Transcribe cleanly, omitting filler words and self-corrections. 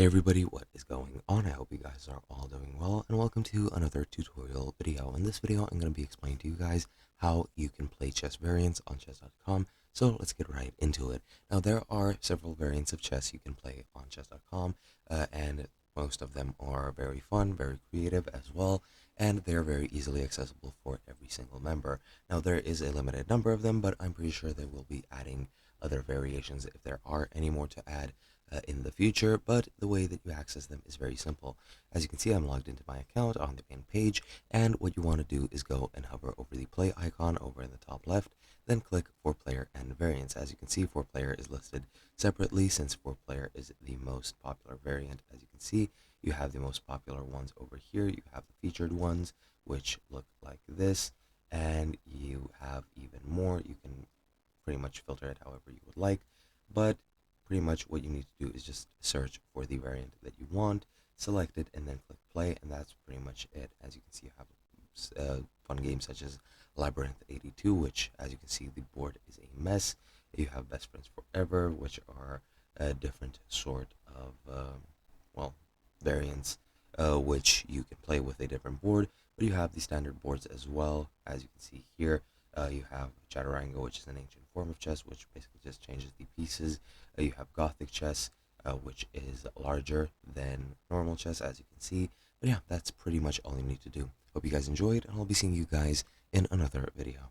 Hey everybody, what is going on? I hope you guys are all doing well, and welcome to another tutorial video. In this video, I'm going to be explaining to you guys how you can play chess variants on chess.com. So let's get right into it. Now, there are several variants of chess you can play on chess.com, and most of them are very fun, very creative as well, and they're very easily accessible for every single member. Now, there is a limited number of them, but I'm pretty sure they will be adding other variations if there are any more to add in the future, but the way that you access them is very simple. As you can see, I'm logged into my account on the main page, and what you want to do is go and hover over the play icon over in the top left, then click 4-player and variants. As you can see, 4-player is listed separately since 4-player is the most popular variant. As you can see, you have the most popular ones over here. You have the featured ones, which look like this, and you have even more. You can pretty much filter it however you would like, but pretty much what you need to do is just search for the variant that you want, select it, and then click play, and that's pretty much it. As you can see, you have fun games such as Labyrinth 82, which, as you can see, the board is a mess. You have Best Friends Forever, which are a different sort of, well, variants, which you can play with a different board, but you have the standard boards as well. As you can see here, you have Chaturanga, which is an ancient form of chess, which basically just changes the pieces. You have Gothic chess, which is larger than normal chess, as you can see. But yeah, that's pretty much all you need to do. Hope you guys enjoyed, and I'll be seeing you guys in another video.